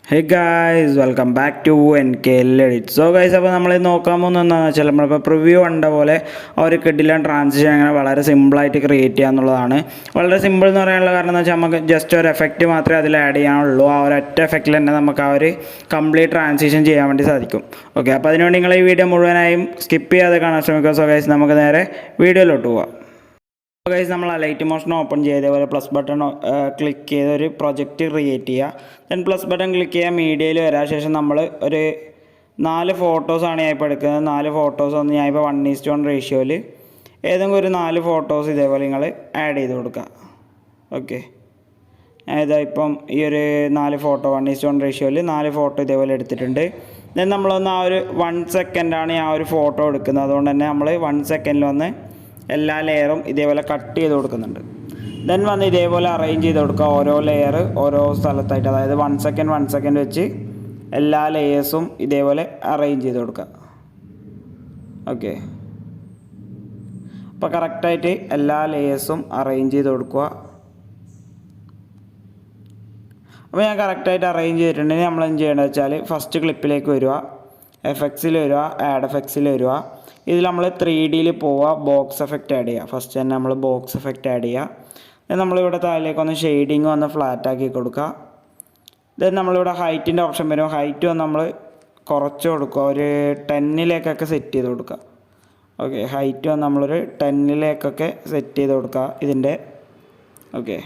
Hey guys, welcome back to NKL EDITS. So guys, അപ്പോൾ നമ്മൾ നോക്കാൻ പോകുന്നത് എന്താണെന്ന് വെച്ചാൽ നമ്മളിപ്പോൾ പ്രിവ്യൂ കണ്ട പോലെ ഒരു കിഡിലൻ ട്രാൻസിഷൻ അങ്ങനെ വളരെ സിമ്പിളായിട്ട് ക്രിയേറ്റ് ചെയ്യുക എന്നുള്ളതാണ്. വളരെ സിമ്പിൾ എന്ന് പറയാനുള്ള കാരണം എന്ന് വെച്ചാൽ നമുക്ക് ജസ്റ്റ് ഒരു എഫക്റ്റ് മാത്രമേ അതിൽ ആഡ് ചെയ്യാനുള്ളൂ. ആ ഒരൊറ്റ എഫക്റ്റിൽ തന്നെ നമുക്ക് ആ ഒരു കംപ്ലീറ്റ് ട്രാൻസിഷൻ ചെയ്യാൻ വേണ്ടി സാധിക്കും. ഓക്കെ, അപ്പോൾ അതിനുവേണ്ടി നിങ്ങൾ ഈ വീഡിയോ മുഴുവനായും സ്കിപ്പ് ചെയ്യാതെ കാണാൻ ശ്രമിക്കുക. സോ ഗൈസ്, നമുക്ക് നേരെ വീഡിയോയിലോട്ട് പോവാം. ഗൈസ്, നമ്മൾ ലൈറ്റ് മോഷൻ ഓപ്പൺ ചെയ്ത് അതേപോലെ പ്ലസ് ബട്ടൺ ക്ലിക്ക് ചെയ്ത് ഒരു പ്രൊജക്റ്റ് ക്രിയേറ്റ് ചെയ്യുക. ദെൻ പ്ലസ് ബട്ടൺ ക്ലിക്ക് ചെയ്യുക, മീഡിയയിൽ വരാൻ ശേഷം നമ്മൾ ഒരു 4 ഫോട്ടോസാണ് ഞാൻ ഇപ്പോൾ എടുക്കുന്നത്. 4 ഫോട്ടോസ് ഒന്ന് ഞാൻ ഇപ്പോൾ 1:1 റേഷ്യോയിൽ ഏതെങ്കിലും ഒരു 4 ഫോട്ടോസ് ഇതേപോലെ നിങ്ങൾ ആഡ് ചെയ്ത് കൊടുക്കുക. ഓക്കെ, ഇതാ ഇപ്പം ഈ ഒരു 4 ഫോട്ടോ 1:1 റേഷ്യോയിൽ 4 ഫോട്ടോ ഇതേപോലെ എടുത്തിട്ടുണ്ട്. ദെൻ നമ്മളൊന്ന് ആ ഒരു 1 സെക്കൻഡാണ് ഞാൻ ഒരു ഫോട്ടോ എടുക്കുന്നത്. അതുകൊണ്ട് തന്നെ നമ്മൾ 1 സെക്കൻഡിൽ വന്ന് എല്ലാ ലെയറും ഇതേപോലെ കട്ട് ചെയ്ത് കൊടുക്കുന്നുണ്ട്. ദെൻ വന്ന് ഇതേപോലെ അറേഞ്ച് ചെയ്ത് കൊടുക്കുക. ഓരോ ലെയർ ഓരോ സ്ഥലത്തായിട്ട്, അതായത് 1 സെക്കൻഡ് വെച്ച് എല്ലാ ലെയേഴ്സും ഇതേപോലെ അറേഞ്ച് ചെയ്ത് കൊടുക്കുക. ഓക്കെ, അപ്പോൾ കറക്റ്റായിട്ട് എല്ലാ ലെയേഴ്സും അറേഞ്ച് ചെയ്ത് കൊടുക്കുക. അപ്പോൾ ഞാൻ കറക്റ്റായിട്ട് അറേഞ്ച് ചെയ്തിട്ടുണ്ടെങ്കിൽ നമ്മൾ എന്ത് ചെയ്യേണ്ടത് വെച്ചാൽ ഫസ്റ്റ് ക്ലിപ്പിലേക്ക് വരിക, എഫക്ട്സിൽ വരിക, ആഡ് എഫക്ട്സിൽ വരിക. ഇതിൽ നമ്മൾ 3Dയിൽ പോവുക, ബോക്സ് എഫക്റ്റ് ആഡ് ചെയ്യുക. ഫസ്റ്റ് തന്നെ നമ്മൾ ബോക്സ് എഫക്റ്റ് ആഡ് ചെയ്യുക. ദെൻ നമ്മളിവിടെ താഴേക്ക് ഒന്ന് ഷെയ്ഡിങ് ഒന്ന് ഫ്ലാറ്റ് ആക്കി കൊടുക്കുക. ദെൻ നമ്മളിവിടെ ഹൈറ്റിൻ്റെ ഓപ്ഷൻ വരും. ഹൈറ്റ് ഒന്ന് നമ്മൾ കുറച്ച് കൊടുക്കുക, ഒരു 10ലേക്കൊക്കെ സെറ്റ് ചെയ്ത് കൊടുക്കുക. ഓക്കെ, ഹൈറ്റ് ഒന്ന് നമ്മളൊരു 10ലേക്കൊക്കെ സെറ്റ് ചെയ്ത് കൊടുക്കുക ഇതിൻ്റെ. ഓക്കെ,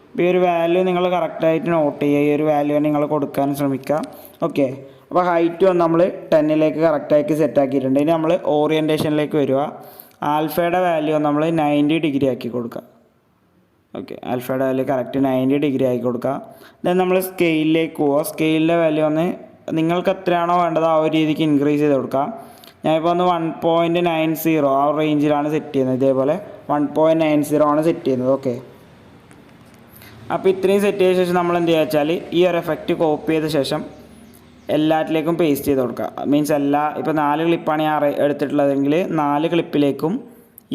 അപ്പോൾ ഈ ഒരു വാല്യൂ നിങ്ങൾ കറക്റ്റായിട്ട് നോട്ട് ചെയ്യുക. ഈ ഒരു വാല്യൂ നിങ്ങൾ കൊടുക്കാൻ ശ്രമിക്കുക. ഓക്കെ, അപ്പോൾ ഹൈറ്റ് വന്ന് നമ്മൾ 10ലേക്ക് കറക്റ്റാക്കി സെറ്റാക്കിയിട്ടുണ്ട്. ഇനി നമ്മൾ ഓറിയൻറ്റേഷനിലേക്ക് വരിക. ആൽഫയുടെ വാല്യൂ നമ്മൾ 90 ഡിഗ്രി ആക്കി കൊടുക്കുക. ഓക്കെ, ആൽഫയുടെ വാല്യൂ കറക്റ്റ് 90 ഡിഗ്രി ആക്കി കൊടുക്കുക. ദെൻ നമ്മൾ സ്കെയിലിലേക്ക് പോവുക. സ്കെയിലിൻ്റെ വാല്യൂ ഒന്ന് നിങ്ങൾക്ക് എത്രയാണോ വേണ്ടത് ആ ഒരു രീതിക്ക് ഇൻക്രീസ് ചെയ്ത് കൊടുക്കുക. ഞാനിപ്പോൾ ഒന്ന് 1.90 ആ റേഞ്ചിലാണ് സെറ്റ് ചെയ്യുന്നത്. ഇതേപോലെ 1.90 ആണ് സെറ്റ് ചെയ്യുന്നത്. ഓക്കെ, അപ്പോൾ ഇത്രയും സെറ്റ് ചെയ്ത ശേഷം നമ്മൾ എന്ത് ചെയ്യുക വെച്ചാൽ ഈ ഒരു എഫക്റ്റ് കോപ്പി ചെയ്ത ശേഷം എല്ലാറ്റിലേക്കും പേസ്റ്റ് ചെയ്ത് കൊടുക്കുക. മീൻസ് ഇപ്പോൾ 4 ക്ലിപ്പാണ് ഞാൻ എടുത്തിട്ടുള്ളതെങ്കിൽ 4 ക്ലിപ്പിലേക്കും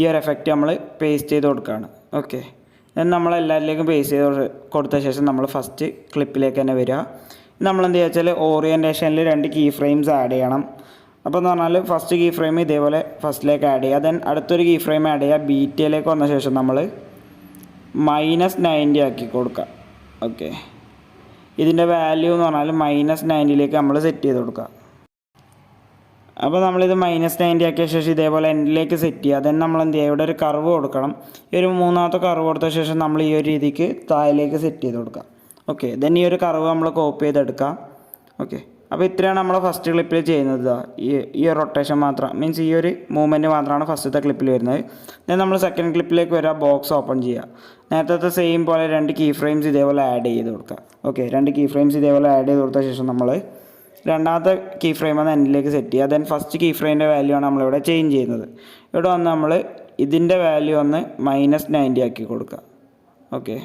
ഈ ഒരു എഫക്റ്റ് നമ്മൾ പേസ്റ്റ് ചെയ്ത് കൊടുക്കുകയാണ്. ഓക്കെ, ദെൻ നമ്മൾ എല്ലാറ്റിലേക്കും പേസ്റ്റ് ചെയ്ത് കൊടുത്ത ശേഷം നമ്മൾ ഫസ്റ്റ് ക്ലിപ്പിലേക്ക് തന്നെ വരിക. നമ്മളെന്ത് ചെയ്യുക വെച്ചാൽ ഓറിയൻറ്റേഷനിൽ 2 കീ ഫ്രെയിംസ് ആഡ് ചെയ്യണം. അപ്പോൾ എന്ന് പറഞ്ഞാൽ ഫസ്റ്റ് കീ ഫ്രെയിം ഇതേപോലെ ഫസ്റ്റിലേക്ക് ആഡ് ചെയ്യുക. ദെൻ അടുത്തൊരു കീ ഫ്രെയിം ആഡ് ചെയ്യുക. ബീറ്റയിലേക്ക് വന്ന ശേഷം നമ്മൾ -90 ആക്കി കൊടുക്കുക. ഓക്കെ, ഇതിൻ്റെ വാല്യൂ എന്ന് പറഞ്ഞാൽ -90ലേക്ക് നമ്മൾ സെറ്റ് ചെയ്ത് കൊടുക്കുക. അപ്പോൾ നമ്മളിത് -90 ആക്കിയ ശേഷം ഇതേപോലെ എൻഡിലേക്ക് സെറ്റ് ചെയ്യുക. ദെൻ നമ്മൾ എന്ത് ചെയ്യുക, ഇവിടെ ഒരു കർവ് കൊടുക്കണം. ഈ ഒരു 3ാമത്തെ കർവ് കൊടുത്ത ശേഷം നമ്മൾ ഈ ഒരു രീതിക്ക് താഴേക്ക് സെറ്റ് ചെയ്ത് കൊടുക്കുക. ഓക്കെ, ദെൻ ഈ ഒരു കർവ് നമ്മൾ കോപ്പി ചെയ്തെടുക്കാം. ഓക്കെ, അപ്പോൾ ഇത്രയാണ് നമ്മൾ ഫസ്റ്റ് ക്ലിപ്പിൽ ചെയ്യുന്നത്. ഈ ഒരു റൊട്ടേഷൻ മാത്രം, മീൻസ് ഈ ഒരു മൂവ്മെൻറ്റ് മാത്രമാണ് ഫസ്റ്റത്തെ ക്ലിപ്പിൽ വരുന്നത്. ദെൻ നമ്മൾ സെക്കൻഡ് ക്ലിപ്പിലേക്ക് വരിക, ബോക്സ് ഓപ്പൺ ചെയ്യുക. നേരത്തെ സെയിം പോലെ 2 കീ ഫ്രെയിംസ് ഇതേപോലെ ആഡ് ചെയ്ത് കൊടുക്കുക. ഓക്കെ, 2 കീ ഫ്രെയിംസ് ഇതേപോലെ ആഡ് ചെയ്ത് കൊടുത്ത ശേഷം നമ്മൾ രണ്ടാമത്തെ കീ ഫ്രെയിം ഒന്ന് എൻഡിലേക്ക് സെറ്റ് ചെയ്യുക. ദെൻ ഫസ്റ്റ് കീ ഫ്രെയിമിൻ്റെ വാല്യൂ ആണ് നമ്മളിവിടെ ചേഞ്ച് ചെയ്യുന്നത്. ഇവിടെ വന്ന് നമ്മൾ ഇതിൻ്റെ വാല്യൂ ഒന്ന് -90 ആക്കി കൊടുക്കുക. ഓക്കെ,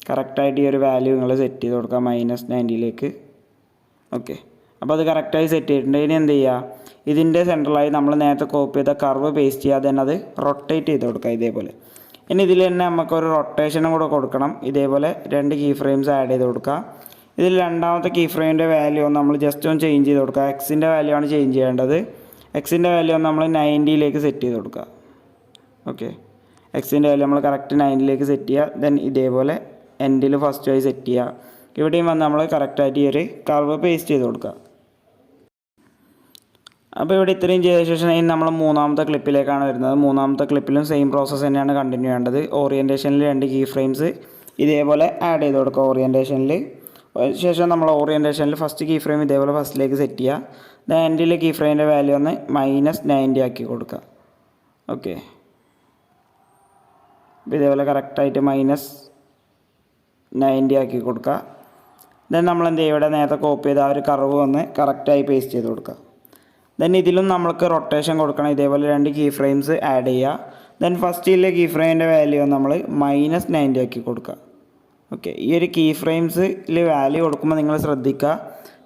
കറക്റ്റായിട്ട് ഈ ഒരു വാല്യൂ നിങ്ങൾ സെറ്റ് ചെയ്ത് കൊടുക്കുക -90ലേക്ക്. ഓക്കെ, അപ്പോൾ അത് കറക്റ്റായി സെറ്റ് ചെയ്തിട്ടുണ്ട്. ഇനി എന്ത് ചെയ്യുക, ഇതിൻ്റെ സെൻട്രലായി നമ്മൾ നേരത്തെ കോപ്പി ചെയ്ത കർവ് പേസ്റ്റ് ചെയ്യുക. ദെൻ അത് റൊട്ടേറ്റ് ചെയ്ത് കൊടുക്കുക ഇതേപോലെ. ഇനി ഇതിൽ തന്നെ നമുക്കൊരു റൊട്ടേഷനും കൂടെ കൊടുക്കണം. ഇതേപോലെ 2 കീ ഫ്രെയിംസ് ആഡ് ചെയ്ത് കൊടുക്കുക. ഇതിൽ രണ്ടാമത്തെ കീ ഫ്രെയിമിൻ്റെ വാല്യൂ ഒന്ന് നമ്മൾ ജസ്റ്റ് ഒന്ന് ചേഞ്ച് ചെയ്ത് കൊടുക്കുക. എക്സിൻ്റെ വാല്യൂ ആണ് ചേഞ്ച് ചെയ്യേണ്ടത്. എക്സിൻ്റെ വാല്യൂ ഒന്ന് നമ്മൾ 90ലേക്ക് സെറ്റ് ചെയ്ത് കൊടുക്കുക. ഓക്കെ, എക്സിൻ്റെ വാല്യൂ നമ്മൾ കറക്റ്റ് 90ലേക്ക് സെറ്റ് ചെയ്യുക. ദെൻ ഇതേപോലെ എൻഡിൽ ഫസ്റ്റായി സെറ്റ് ചെയ്യുക. ഇവിടെയും വന്ന് നമ്മൾ കറക്റ്റായിട്ട് ഈ ഒരു കർവ് പേസ്റ്റ് ചെയ്ത് കൊടുക്കുക. അപ്പോൾ ഇവിടെ ഇത്രയും ചെയ്ത ശേഷം ഇനി നമ്മൾ 3ാമത്തെ ക്ലിപ്പിലേക്കാണ് വരുന്നത്. 3ാമത്തെ ക്ലിപ്പിലും സെയിം പ്രോസസ്സ് തന്നെയാണ് കണ്ടിന്യൂ ചെയ്യേണ്ടത്. ഓറിയൻറ്റേഷനിൽ 2 കീ ഫ്രെയിംസ് ഇതേപോലെ ആഡ് ചെയ്ത് കൊടുക്കുക. ഓറിയൻറ്റേഷനിൽ ശേഷം നമ്മൾ ഓറിയൻറ്റേഷനിൽ ഫസ്റ്റ് കീ ഫ്രെയിം ഇതേപോലെ ഫസ്റ്റിലേക്ക് സെറ്റ് ചെയ്യുക. എൻഡിലെ കീ ഫ്രെയിമിൻ്റെ വാല്യൂ ഒന്ന് -90 ആക്കി കൊടുക്കുക. ഓക്കെ, അപ്പോൾ ഇതേപോലെ കറക്റ്റായിട്ട് -90 ആക്കി കൊടുക്കുക. ദെൻ നമ്മൾ എന്ത് ചെയ്യുക, ഇവിടെ നേരത്തെ കോപ്പി ചെയ്ത ആ ഒരു കർവ് ഒന്ന് കറക്റ്റായി പേസ്റ്റ് ചെയ്ത് കൊടുക്കുക. ദെൻ ഇതിലും നമ്മൾക്ക് റൊട്ടേഷൻ കൊടുക്കണം. ഇതേപോലെ 2 കീ ഫ്രെയിംസ് ആഡ് ചെയ്യുക. ദെൻ ഫസ്റ്റിലെ കീ ഫ്രെയിമിൻ്റെ വാല്യൂ നമ്മൾ -90 ആക്കി കൊടുക്കുക. ഓക്കെ, ഈ ഒരു കീ ഫ്രെയിംസിൽ വാല്യൂ കൊടുക്കുമ്പോൾ നിങ്ങൾ ശ്രദ്ധിക്കുക,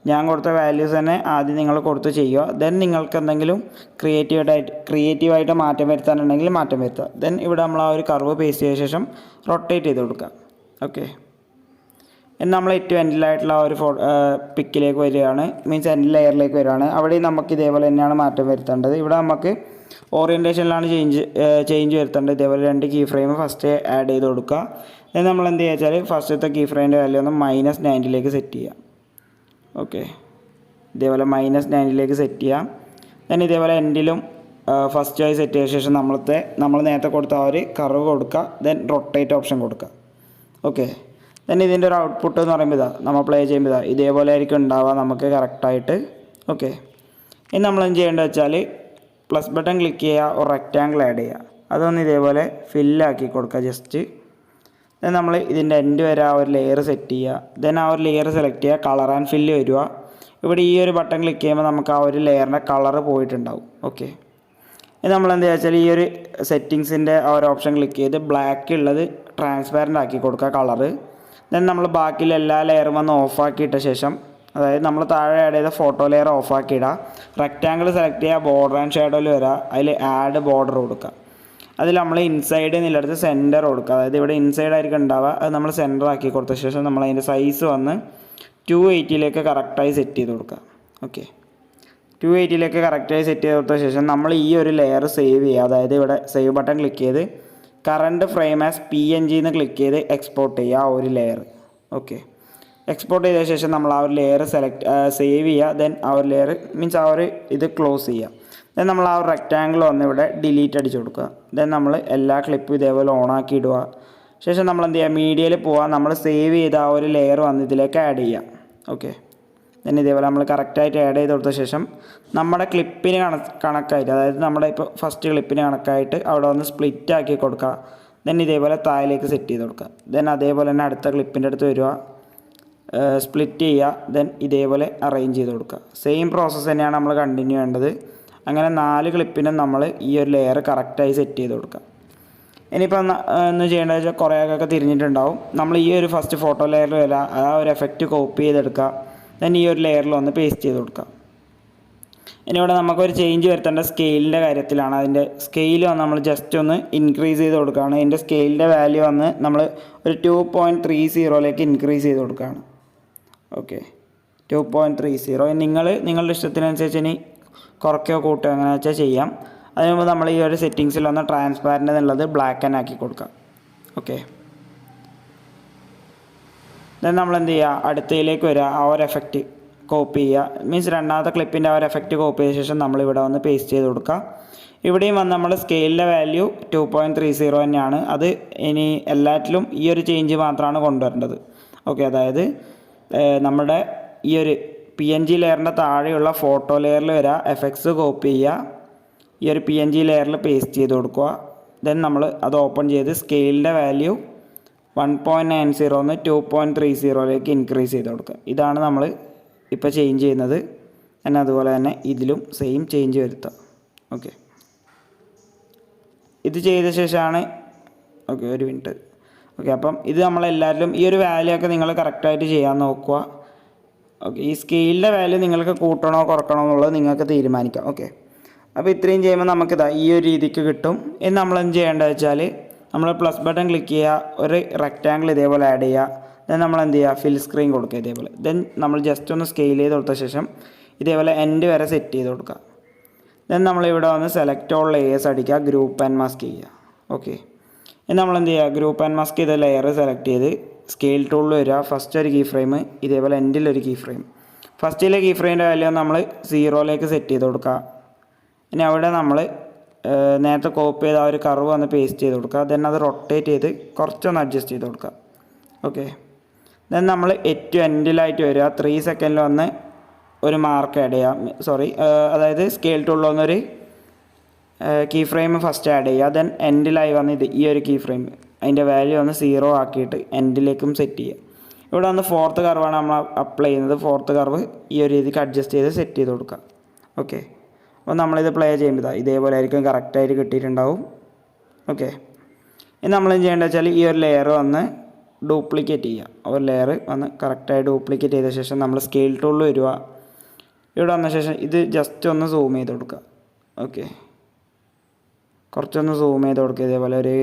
ഞാൻ കൊടുത്ത വാല്യൂസ് തന്നെ ആദ്യം നിങ്ങൾ കൊടുത്ത് ചെയ്യുക. ദെൻ നിങ്ങൾക്ക് എന്തെങ്കിലും ക്രിയേറ്റീവായിട്ട് മാറ്റം വരുത്താനുണ്ടെങ്കിൽ മാറ്റം വരുത്തുക. ദെൻ ഇവിടെ നമ്മൾ ആ ഒരു കർവ് പേസ്റ്റ് ചെയ്ത ശേഷം റൊട്ടേറ്റ് ചെയ്ത് കൊടുക്കുക. ഓക്കെ, നമ്മൾ ഏറ്റവും എൻഡിലായിട്ടുള്ള ഒരു പിക്കിലേക്ക് വരികയാണ്, മീൻസ് എൻഡ് ലെയറിലേക്ക് വരികയാണ്. അവിടെ നമുക്ക് ഇതേപോലെ തന്നെയാണ് മാറ്റം വരുത്തേണ്ടത്. ഇവിടെ നമുക്ക് ഓറിയൻറ്റേഷനിലാണ് ചേഞ്ച് വരുത്തേണ്ടത്. ഇതേപോലെ 2 കീ ഫ്രെയിം ഫസ്റ്റ് ആഡ് ചെയ്ത് കൊടുക്കുക. then നമ്മൾ എന്ത് ചെയ്യുക വെച്ചാൽ ഫസ്റ്റത്തെ കീ ഫ്രെയിമിൻ്റെ വാല്യൂ ഒന്ന് -90 സെറ്റ് ചെയ്യുക. ഓക്കെ, ഇതേപോലെ -90 സെറ്റ് ചെയ്യാം. then ഇതേപോലെ എൻഡിലും ഫസ്റ്റ് ആയി സെറ്റ് ചെയ്ത ശേഷം നമ്മൾ നേരത്തെ കൊടുത്ത ആ ഒരു കർവ് കൊടുക്കുക. then റൊട്ടേറ്റ് ഓപ്ഷൻ കൊടുക്കുക. ഓക്കെ, then ഇതിൻ്റെ ഒരു ഔട്ട്പുട്ട് എന്ന് പറയുമ്പോൾ നമ്മൾ പ്ലേ ചെയ്യുമ്പോൾ ഇതേപോലെ ആയിരിക്കും ഉണ്ടാവുക നമുക്ക് കറക്റ്റായിട്ട്. ഓക്കെ, ഇനി നമ്മളെന്ത് ചെയ്യേണ്ടത് വെച്ചാൽ പ്ലസ് ബട്ടൺ ക്ലിക്ക് ചെയ്യുക, ഒരു റെക്റ്റാങ്കിൾ ആഡ് ചെയ്യുക. അതൊന്ന് ഇതേപോലെ ഫില്ലാക്കി കൊടുക്കുക ജസ്റ്റ്. then നമ്മൾ ഇതിൻ്റെ എൻഡ് വരെ ആ ഒരു ലെയർ സെറ്റ് ചെയ്യുക. then ആ ഒരു ലെയർ സെലക്ട് ചെയ്യുക, കളർ ആൻഡ് ഫില്ല് വരിക. ഇവിടെ ഈ ഒരു ബട്ടൺ ക്ലിക്ക് ചെയ്യുമ്പോൾ നമുക്ക് ആ ഒരു ലെയറിൻ്റെ കളറ് പോയിട്ടുണ്ടാവും. ഓക്കെ, ഇത് നമ്മളെന്താ വെച്ചാൽ ഈ ഒരു സെറ്റിങ്സിൻ്റെ ആ ഒരു ഓപ്ഷൻ ക്ലിക്ക് ചെയ്ത് ബ്ലാക്ക് ഉള്ളത് ട്രാൻസ്പാരൻ്റ് ആക്കി കൊടുക്കുക കളറ്. then നമ്മൾ ബാക്കിയുള്ള എല്ലാ ലെയറും ഒന്ന് ഓഫാക്കിയിട്ട ശേഷം, അതായത് നമ്മൾ താഴെ ആഡ് ചെയ്ത ഫോട്ടോ ലെയർ ഓഫാക്കിയിടുക. റെക്റ്റാങ്കിൾ സെലക്ട് ചെയ്യുക, ബോർഡർ ആൻഡ് ഷാഡോയിൽ വരിക, അതിൽ ആഡ് ബോർഡർ കൊടുക്കുക. അതിൽ നമ്മൾ ഇൻസൈഡ് എന്നുള്ളടത്ത് സെൻറ്റർ കൊടുക്കുക. അതായത് ഇവിടെ ഇൻസൈഡ് ആയിരിക്കും ഉണ്ടാവുക, അത് നമ്മൾ സെൻറ്റർ ആക്കി കൊടുത്ത ശേഷം നമ്മൾ അതിൻ്റെ സൈസ് വന്ന് 280 കറക്റ്റായി സെറ്റ് ചെയ്ത് കൊടുക്കുക. ഓക്കെ, 280 കറക്റ്റായി സെറ്റ് ചെയ്ത് കൊടുത്ത ശേഷം നമ്മൾ ഈ ഒരു ലെയർ സേവ് ചെയ്യുക. അതായത് ഇവിടെ സേവ് ബട്ടൺ ക്ലിക്ക് ചെയ്ത് കറണ്ട് ഫ്രെയിം ആസ് PNG എന്ന് ക്ലിക്ക് ചെയ്ത് എക്സ്പോർട്ട് ചെയ്യുക ആ ഒരു ലെയർ. ഓക്കെ, എക്സ്പോർട്ട് ചെയ്ത ശേഷം നമ്മൾ ആ ഒരു ലെയർ സേവ് ചെയ്യുക. ദെൻ ആ ഒരു ലെയർ മീൻസ് ആ ഒരു ഇത് ക്ലോസ് ചെയ്യുക. ദെൻ നമ്മൾ ആ ഒരു റെക്റ്റാങ്കിൾ വന്ന് ഇവിടെ ഡിലീറ്റ് അടിച്ച് കൊടുക്കുക. ദെൻ നമ്മൾ എല്ലാ ക്ലിപ്പും ഇതേപോലെ ഓണാക്കി ഇടുക. ശേഷം നമ്മൾ എന്ത് ചെയ്യുക, മീഡിയയിൽ പോവുക, നമ്മൾ സേവ് ചെയ്ത ആ ഒരു ലെയർ വന്ന് ഇതിലേക്ക് ആഡ് ചെയ്യുക. ഓക്കെ, ദെൻ ഇതേപോലെ നമ്മൾ കറക്റ്റായിട്ട് ആഡ് ചെയ്ത് കൊടുത്ത ശേഷം നമ്മുടെ ക്ലിപ്പിന് കണക്കായിട്ട്, അതായത് നമ്മുടെ ഇപ്പോൾ ഫസ്റ്റ് ക്ലിപ്പിന് കണക്കായിട്ട് അവിടെ വന്ന് സ്പ്ലിറ്റ് ആക്കി കൊടുക്കുക. ദെൻ ഇതേപോലെ താഴേക്ക് സെറ്റ് ചെയ്ത് കൊടുക്കുക. ദെൻ അതേപോലെ തന്നെ അടുത്ത ക്ലിപ്പിൻ്റെ അടുത്ത് വരിക, സ്പ്ലിറ്റ് ചെയ്യുക. ദെൻ ഇതേപോലെ അറേഞ്ച് ചെയ്ത് കൊടുക്കുക. സെയിം പ്രോസസ്സ് തന്നെയാണ് നമ്മൾ കണ്ടിന്യൂ ചെയ്യേണ്ടത്. അങ്ങനെ 4 ക്ലിപ്പിനും നമ്മൾ ഈ ഒരു ലെയർ കറക്റ്റായി സെറ്റ് ചെയ്ത് കൊടുക്കുക. ഇനിയിപ്പോൾ ഒന്ന് ചെയ്യേണ്ടത് വെച്ചാൽ കുറേയൊക്കെ തിരിഞ്ഞിട്ടുണ്ടാവും. നമ്മൾ ഈ ഒരു ഫസ്റ്റ് ഫോട്ടോ ലെയറിൽ വരിക, ആ ഒരു എഫക്റ്റ് കോപ്പി ചെയ്തെടുക്കുക. ദെൻ ഈ ഒരു ലെയറിൽ ഒന്ന് പേസ്റ്റ് ചെയ്ത് കൊടുക്കുക. ഇനി ഇവിടെ നമുക്കൊരു ചേഞ്ച് വരുത്തേണ്ട സ്കെയിലിൻ്റെ കാര്യത്തിലാണ്. അതിൻ്റെ സ്കെയിൽ വന്ന് നമ്മൾ ജസ്റ്റ് ഒന്ന് ഇൻക്രീസ് ചെയ്ത് കൊടുക്കുകയാണ്. ഇതിൻ്റെ സ്കെയിലിൻ്റെ വാല്യൂ വന്ന് നമ്മൾ ഒരു 2.30 ഇൻക്രീസ് ചെയ്ത് കൊടുക്കുകയാണ്. ഓക്കെ, 2.30. നിങ്ങളുടെ ഇഷ്ടത്തിനനുസരിച്ച് ഇനി കുറയ്ക്കോ കൂട്ടുകയോ അങ്ങനെ വെച്ചാൽ ചെയ്യാം. അതിന് മുമ്പ് നമ്മൾ ഈ ഒരു സെറ്റിങ്സിൽ ഒന്ന് ട്രാൻസ്പാരൻ്റ് എന്നുള്ളത് ബ്ലാക്ക് ആൻഡ് ആക്കി കൊടുക്കാം. ഓക്കെ, ദെൻ നമ്മൾ എന്ത് ചെയ്യുക, അടുത്തയിലേക്ക് വരിക, ആ ഒരു എഫക്റ്റ് കോപ്പി ചെയ്യുക. മീൻസ് രണ്ടാമത്തെ ക്ലിപ്പിൻ്റെ ആ ഒരു എഫക്റ്റ് കോപ്പി ചെയ്ത ശേഷം നമ്മളിവിടെ വന്ന് പേസ്റ്റ് ചെയ്ത് കൊടുക്കുക. ഇവിടെയും വന്ന് നമ്മൾ സ്കെയിലിൻ്റെ വാല്യൂ 2.30 തന്നെയാണ്. അത് ഇനി എല്ലാറ്റിലും ഈ ഒരു ചേഞ്ച് മാത്രമാണ് കൊണ്ടുവരേണ്ടത്. ഓക്കെ, അതായത് നമ്മുടെ ഈ ഒരു PNG ലെയറിൻ്റെ താഴെയുള്ള ഫോട്ടോ ലെയറിൽ വരിക, എഫക്ട്സ് കോപ്പി ചെയ്യുക, ഈ ഒരു PNG ലെയറിൽ പേസ്റ്റ് ചെയ്ത് കൊടുക്കുക. ദെൻ നമ്മൾ അത് ഓപ്പൺ ചെയ്ത് സ്കെയിലിൻ്റെ വാല്യൂ 1.90 2.30 ഇൻക്രീസ് ചെയ്ത് കൊടുക്കുക. ഇതാണ് നമ്മൾ ഇപ്പോൾ ചേഞ്ച് ചെയ്യുന്നത്. എന്നാൽ അതുപോലെ തന്നെ ഇതിലും സെയിം ചേഞ്ച് വരുത്തുക. ഓക്കെ, ഇത് ചെയ്ത ശേഷമാണ് ഓക്കെ ഒരു മിനിറ്റ്. ഓക്കെ, അപ്പം ഇത് നമ്മളെല്ലാവരിലും ഈ ഒരു വാല്യൂ ഒക്കെ നിങ്ങൾ കറക്റ്റായിട്ട് ചെയ്യാൻ നോക്കുക. ഓക്കെ, ഈ സ്കെയിലിൻ്റെ വാല്യൂ നിങ്ങൾക്ക് കൂട്ടണോ കുറക്കണോ എന്നുള്ളത് നിങ്ങൾക്ക് തീരുമാനിക്കാം. ഓക്കെ, അപ്പോൾ ഇത്രയും ചെയ്യുമ്പോൾ നമുക്കിതാ ഈ ഒരു രീതിക്ക് കിട്ടും. ഇനി നമ്മൾ എന്ത് ചെയ്യേണ്ടത് വെച്ചാൽ നമ്മൾ പ്ലസ് ബട്ടൺ ക്ലിക്ക് ചെയ്യുക, ഒരു റെക്റ്റാങ്കിൾ ഇതേപോലെ ആഡ് ചെയ്യുക. ദെൻ നമ്മൾ എന്ത് ചെയ്യുക, ഫിൽ സ്ക്രീൻ കൊടുക്കുക ഇതേപോലെ. ദെൻ നമ്മൾ ജസ്റ്റ് ഒന്ന് സ്കെയിൽ ചെയ്ത് കൊടുത്ത ശേഷം ഇതേപോലെ എൻഡ് വരെ സെറ്റ് ചെയ്ത് കൊടുക്കുക. ദെൻ നമ്മളിവിടെ വന്ന് സെലക്ട് ഓൾ ലെയേഴ്സ് അടിക്കുക, ഗ്രൂപ്പ് ആൻഡ് മാസ്ക് ചെയ്യുക. ഓക്കെ, ഇനി നമ്മൾ എന്ത് ചെയ്യുക, ഗ്രൂപ്പ് ആൻഡ് മാസ്ക് ചെയ്ത ലെയർ സെലക്ട് ചെയ്ത് സ്കെയിൽ ടൂളിൽ വരിക. ഫസ്റ്റ് ഒരു കീ ഫ്രെയിം, ഇതേപോലെ എൻഡിലൊരു കീ ഫ്രെയിം. ഫസ്റ്റിലെ കീ ഫ്രെയിമിൻ്റെ വാല്യൂ നമ്മൾ 0 സെറ്റ് ചെയ്ത് കൊടുക്കുക. ഇനി അവിടെ നമ്മൾ നേരത്തെ കോപ്പി ചെയ്ത ആ ഒരു കർവ് വന്ന് പേസ്റ്റ് ചെയ്ത് കൊടുക്കുക. ദെൻ അത് റൊട്ടേറ്റ് ചെയ്ത് കുറച്ചൊന്ന് അഡ്ജസ്റ്റ് ചെയ്ത് കൊടുക്കുക. ഓക്കെ, ദെൻ നമ്മൾ ഏറ്റവും എൻഡിലായിട്ട് വരിക, 3 സെക്കൻഡിൽ വന്ന് ഒരു മാർക്ക് ആഡ് ചെയ്യാം. അതായത് സ്കെയിൽ ടൂളിൽ വന്നൊരു കീ ഫ്രെയിം ഫസ്റ്റ് ആഡ് ചെയ്യുക. ദെൻ എൻഡിലായി വന്ന് ഈ ഒരു കീ ഫ്രെയിം അതിൻ്റെ വാല്യൂ വന്ന് 0 ആക്കിയിട്ട് എൻഡിലേക്കും സെറ്റ് ചെയ്യുക. ഇവിടെ വന്ന് 4th കർവാണ് നമ്മൾ അപ്ലൈ ചെയ്യുന്നത്. 4th കർവ് ഈ ഒരു രീതിക്ക് അഡ്ജസ്റ്റ് ചെയ്ത് സെറ്റ് ചെയ്ത് കൊടുക്കുക. ഓക്കെ, അപ്പോൾ നമ്മളിത് പ്ലേ ചെയ്യുമ്പോൾ ഇതേപോലെ ആയിരിക്കും കറക്റ്റായിട്ട് കിട്ടിയിട്ടുണ്ടാവും. ഓക്കെ, ഇനി നമ്മൾ ചെയ്യേണ്ടത് വെച്ചാൽ ഈ ഒരു ലെയർ വന്ന് ഡ്യൂപ്ലിക്കേറ്റ് ചെയ്യുക. ഒരു ലെയർ വന്ന് കറക്റ്റായി ഡ്യൂപ്ലിക്കേറ്റ് ചെയ്ത ശേഷം നമ്മൾ സ്കെയിൽ ടൂളിൽ വരിക. ഇവിടെ വന്ന ശേഷം ഇത് ജസ്റ്റ് ഒന്ന് സൂം ചെയ്ത് കൊടുക്കുക. ഓക്കെ, കുറച്ചൊന്ന് സൂം ചെയ്ത് കൊടുക്കുക ഇതേപോലെ ഒരു.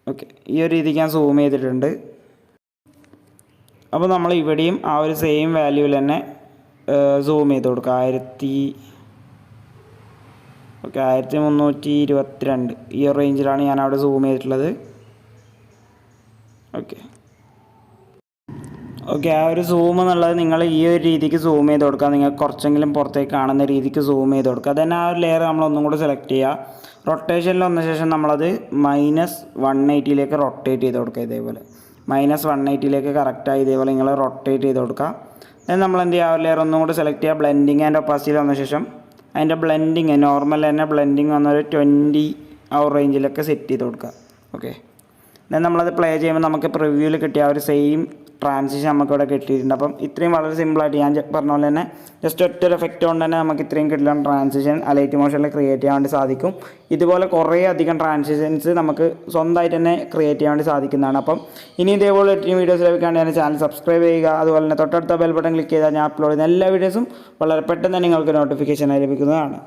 ഓക്കെ, ഈ ഒരു രീതിക്ക് ഞാൻ സൂം ചെയ്തിട്ടുണ്ട്. അപ്പോൾ നമ്മൾ ഇവിടെയും ആ ഒരു സെയിം വാല്യൂവിൽ തന്നെ സൂം ചെയ്ത് കൊടുക്കുക. 1322 ഈ ഒരു റേഞ്ചിലാണ് ഞാൻ അവിടെ സൂം ചെയ്തിട്ടുള്ളത്. ഓക്കെ ആ ഒരു സൂം എന്നുള്ളത് നിങ്ങൾ ഈ ഒരു രീതിക്ക് സൂം ചെയ്ത് കൊടുക്കുക. നിങ്ങൾക്ക് കുറച്ചെങ്കിലും പുറത്തേക്ക് കാണുന്ന രീതിക്ക് സൂം ചെയ്ത് കൊടുക്കുക. തന്നെ ആ ഒരു ലെയർ നമ്മളൊന്നും കൂടെ സെലക്ട് ചെയ്യുക. റൊട്ടേഷനിൽ വന്ന ശേഷം നമ്മളത് -180 റൊട്ടേറ്റ് ചെയ്ത് കൊടുക്കുക. ഇതേപോലെ -180 കറക്റ്റായി ഇതേപോലെ നിങ്ങൾ റൊട്ടേറ്റ് ചെയ്ത് കൊടുക്കുക. then നമ്മൾ എന്ത് ചെയ്യുക, ആ ഒരു ലെയർ ഒന്നും കൂടെ സെലക്ട് ചെയ്യുക. ബ്ലെൻഡിങ് ആൻഡ് ഒപ്പാസിറ്റി വന്ന ശേഷം അതിൻ്റെ ബ്ലെൻഡിങ് നോർമൽ തന്നെ ബ്ലെൻഡിങ് വന്നൊരു 20 ആ ഒരു റേഞ്ചിലൊക്കെ സെറ്റ് ചെയ്ത് കൊടുക്കുക. ഓക്കെ then നമ്മളത് പ്ലേ ചെയ്യുമ്പോൾ നമുക്ക് പ്രിവ്യൂവിൽ കിട്ടിയ ആ ഒരു സെയിം ട്രാൻസിഷൻ നമുക്കിവിടെ കിട്ടിയിട്ടുണ്ട്. അപ്പം ഇത്രയും വളരെ സിമ്പിളായിട്ട് ഞാൻ പറഞ്ഞ പോലെ തന്നെ ജസ്റ്റ് ഒറ്റൊരു എഫക്റ്റ് കൊണ്ട് തന്നെ നമുക്ക് ഇത്രയും കിട്ടുന്ന ട്രാൻസിഷൻ അലൈറ്റ് മോഷനിൽ ക്രിയേറ്റ് ചെയ്യാൻ വേണ്ടി സാധിക്കും. ഇതുപോലെ കുറേ അധികം ട്രാൻസിഷൻസ് നമുക്ക് സ്വന്തമായിട്ട് തന്നെ ക്രിയേറ്റ് ചെയ്യാൻ വേണ്ടി സാധിക്കുന്നതാണ്. അപ്പം ഇനി ഇതേപോലെ ഒത്തിരി വീഡിയോസ് ലഭിക്കാണ്ട് ഞാൻ ചാനൽ സബ്സ്ക്രൈബ് ചെയ്യുക. അതുപോലെ തന്നെ തൊട്ടടുത്ത ബെൽ ബട്ടൺ ക്ലിക്ക് ചെയ്താൽ ഞാൻ അപ്ലോഡ് ചെയ്യുന്ന എല്ലാ വീഡിയോസും വളരെ പെട്ടെന്ന് തന്നെ നിങ്ങൾക്ക് നോട്ടിഫിക്കേഷനായി ലഭിക്കുന്നതാണ്.